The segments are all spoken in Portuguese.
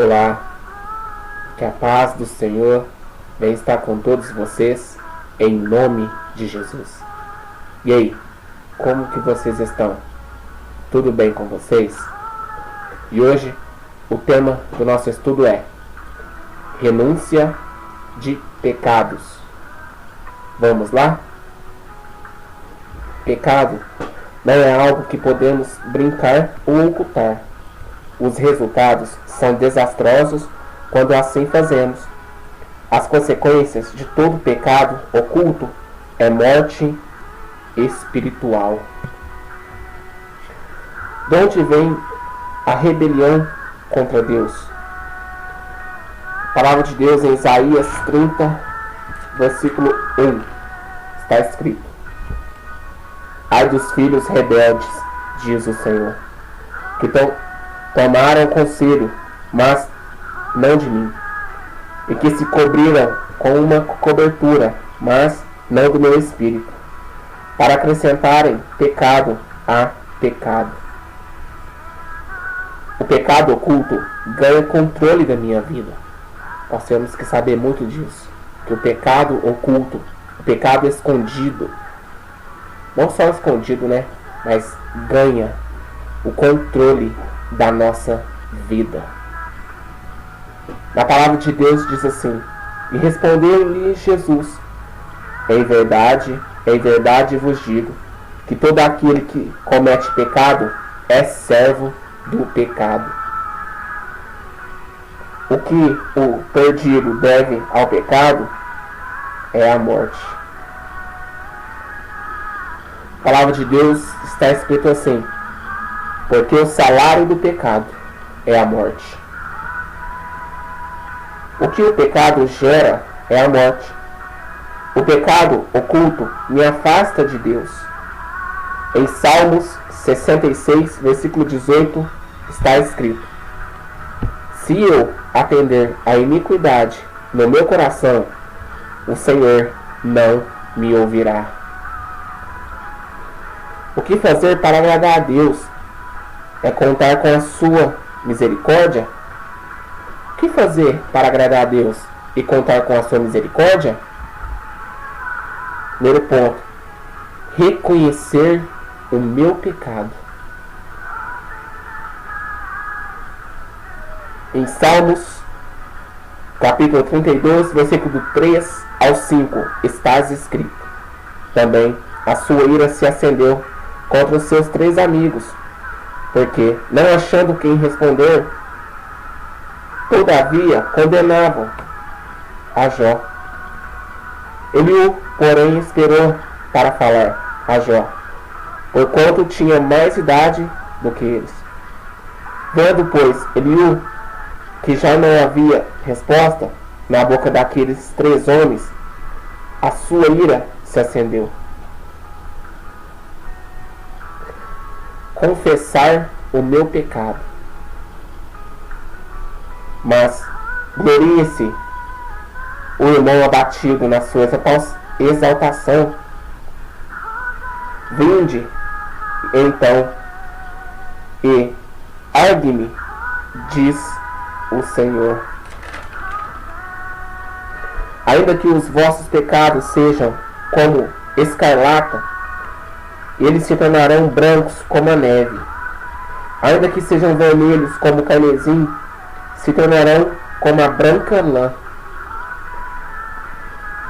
Olá, que a paz do Senhor venha estar com todos vocês, em nome de Jesus. E aí, como que vocês estão? Tudo bem com vocês? E hoje, o tema do nosso estudo é renúncia de pecados. Vamos lá? Pecado não é algo que podemos brincar ou ocultar. Os resultados são desastrosos quando assim fazemos. As consequências de todo pecado oculto é morte espiritual. De onde vem a rebelião contra Deus? A palavra de Deus em Isaías 30, versículo 1, está escrito: Ai dos filhos rebeldes, diz o Senhor, que tomaram conselho, mas não de mim, e que se cobriram com uma cobertura, mas não do meu espírito, para acrescentarem pecado a pecado. O pecado oculto ganha controle da minha vida. Nós temos que saber muito disso, que o pecado oculto, o pecado escondido, não só escondido, mas ganha o controle da nossa vida. Na palavra de Deus diz assim: E respondeu-lhe Jesus: em verdade vos digo, que todo aquele que comete pecado é servo do pecado. O que o perdido deve ao pecado é a morte. A palavra de Deus está escrito assim: porque o salário do pecado é a morte. O que o pecado gera é a morte. O pecado oculto me afasta de Deus. Em Salmos 66, versículo 18, está escrito: Se eu atender à iniquidade no meu coração, o Senhor não me ouvirá. O que fazer para agradar a Deus? É contar com a sua misericórdia? O que fazer para agradar a Deus e contar com a sua misericórdia? Primeiro ponto: reconhecer o meu pecado. Em Salmos, capítulo 32, versículo 3 ao 5, está escrito: Também a sua ira se acendeu contra os seus 3 amigos, porque, não achando quem responder, todavia condenavam a Jó. Eliú, porém, esperou para falar a Jó, porquanto tinha mais idade do que eles. Vendo, pois, Eliú que já não havia resposta na boca daqueles 3 homens, a sua ira se acendeu. Confessar o meu pecado. Mas glorie-se o irmão abatido na sua exaltação. Vinde, então, e ergue-me, diz o Senhor. Ainda que os vossos pecados sejam como escarlata, eles se tornarão brancos como a neve. Ainda que sejam vermelhos como o carmesim, se tornarão como a branca lã.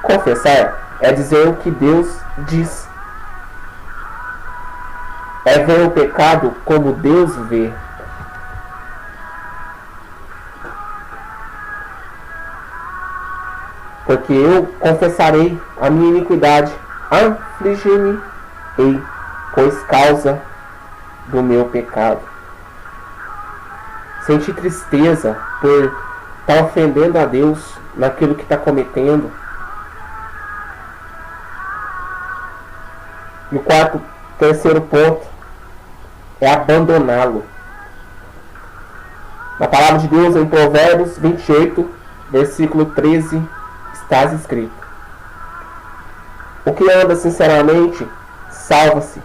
Confessar é dizer o que Deus diz. É ver o pecado como Deus vê. Porque eu confessarei a minha iniquidade, afligir-me-ei, pois causa do meu pecado. Sentir tristeza por estar ofendendo a Deus naquilo que está cometendo. E o terceiro ponto é abandoná-lo. Na palavra de Deus, em Provérbios 28, versículo 13, está escrito: O que anda sinceramente, salva-se,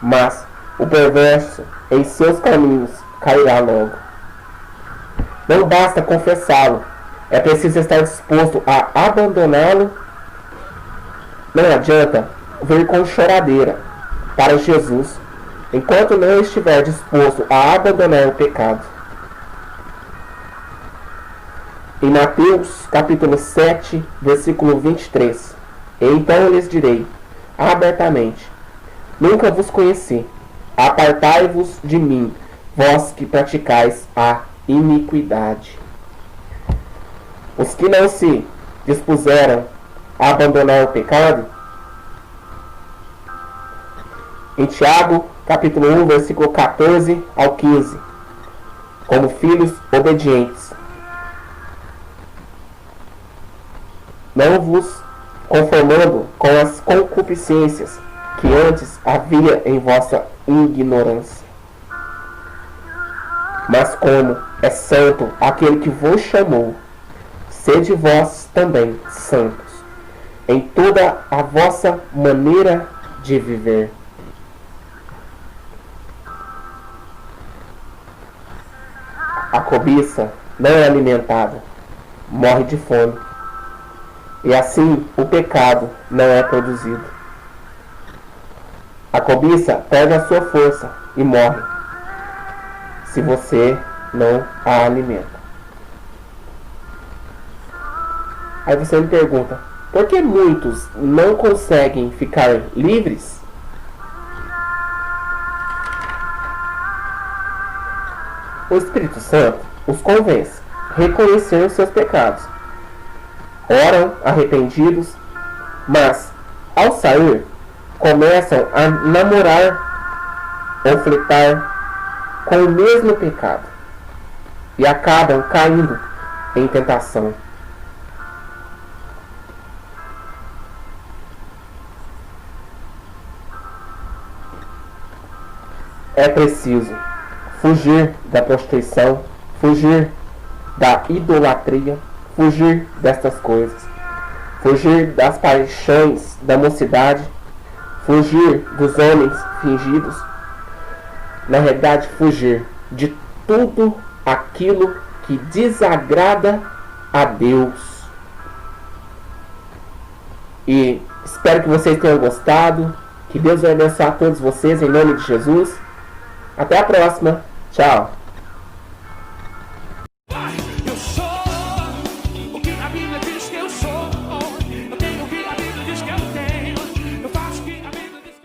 mas o perverso em seus caminhos cairá logo. Não basta confessá-lo, é preciso estar disposto a abandoná-lo. Não adianta vir com choradeira para Jesus enquanto não estiver disposto a abandonar o pecado. Em Mateus capítulo 7, versículo 23, então lhes direi abertamente: nunca vos conheci, apartai-vos de mim, vós que praticais a iniquidade. Os que não se dispuseram a abandonar o pecado, em Tiago capítulo 1, versículo 14 ao 15, como filhos obedientes, não vos conformando com as concupiscências que antes havia em vossa ignorância, mas como é santo aquele que vos chamou, sede vós também santos em toda a vossa maneira de viver. A cobiça não é alimentada, morre de fome. E assim o pecado não é produzido. A cobiça perde a sua força e morre se você não a alimenta. Aí você me pergunta, por que muitos não conseguem ficar livres? O Espírito Santo os convence a reconhecer os seus pecados. Oram arrependidos, mas ao sair começam a namorar ou flertar com o mesmo pecado e acabam caindo em tentação. É preciso fugir da prostituição, fugir da idolatria, fugir destas coisas, fugir das paixões da mocidade, fugir dos homens fingidos, na realidade fugir de tudo aquilo que desagrada a Deus. E espero que vocês tenham gostado, que Deus vai abençoar todos vocês em nome de Jesus. Até a próxima, tchau!